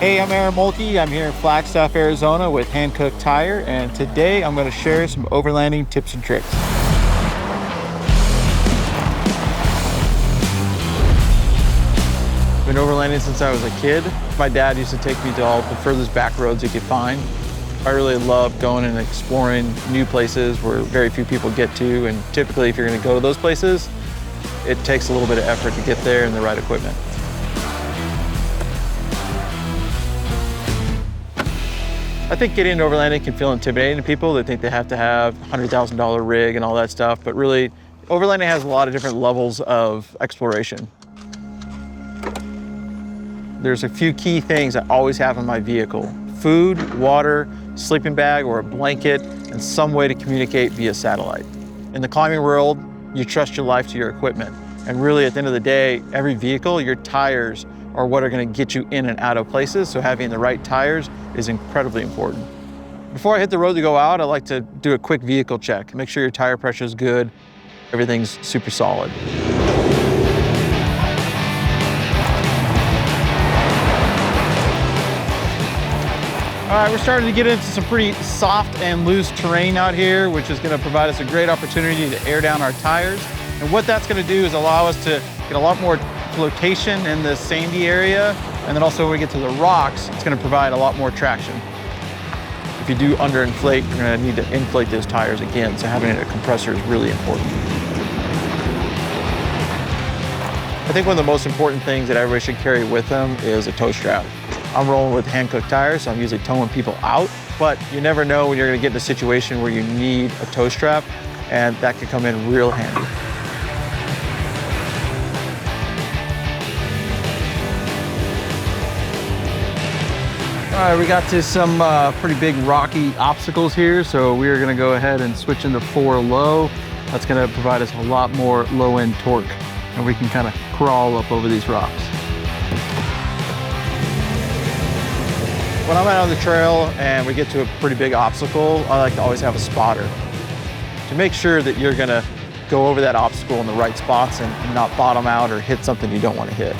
Hey, I'm Mulkey. I'm here in Flagstaff, Arizona with Hankook Tire, and today I'm going to share some overlanding tips and tricks. I've been overlanding since I was a kid. My dad used to take me to all the furthest back roads he could find. I really love going and exploring new places where very few people get to, and typically if you're going to go to those places, it takes a little bit of effort to get there and the right equipment. I think getting into overlanding can feel intimidating to people. They think they have to have a $100,000 rig and all that stuff, but really, overlanding has a lot of different levels of exploration. There's a few key things I always have in my vehicle: food, water, sleeping bag or a blanket, and some way to communicate via satellite. In the climbing world, you trust your life to your equipment. And really, at the end of the day, every vehicle, your tires are what are going to get you in and out of places, so having the right tires is incredibly important. Before I hit the road to go out, I like to do a quick vehicle check. Make sure your tire pressure is good, everything's super solid. All right, we're starting to get into some pretty soft and loose terrain out here, which is going to provide us a great opportunity to air down our tires. And what that's going to do is allow us to get a lot more flotation in the sandy area, and then also when we get to the rocks, it's going to provide a lot more traction. If you do underinflate, you're going to need to inflate those tires again, so having a compressor is really important. I think one of the most important things that everybody should carry with them is a tow strap. I'm rolling with Hankook tires, so I'm usually towing people out, but you never know when you're going to get in a situation where you need a tow strap, and that could come in real handy. All right, we got to some pretty big rocky obstacles here, so we are going to go ahead and switch into 4 low. That's going to provide us a lot more low-end torque, and we can kind of crawl up over these rocks. When I'm out on the trail and we get to a pretty big obstacle, I like to always have a spotter to make sure that you're going to go over that obstacle in the right spots and not bottom out or hit something you don't want to hit.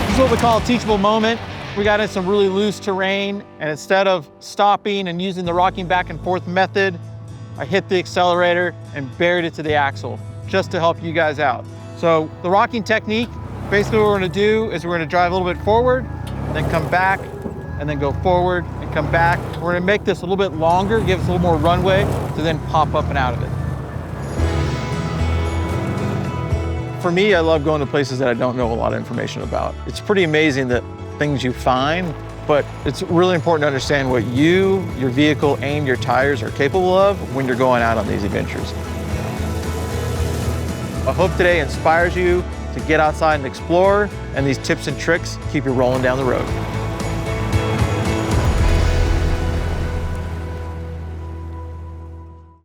This is what we call a teachable moment. We got in some really loose terrain, and instead of stopping and using the rocking back and forth method, I hit the accelerator and buried it to the axle just to help you guys out. So the rocking technique, basically what we're going to do is we're going to drive a little bit forward, then come back, and then go forward and come back. We're going to make this a little bit longer, give us a little more runway to then pop up and out of it. For me, I love going to places that I don't know a lot of information about. It's pretty amazing the things you find, but it's really important to understand what you, your vehicle, and your tires are capable of when you're going out on these adventures. I hope today inspires you to get outside and explore, and these tips and tricks keep you rolling down the road.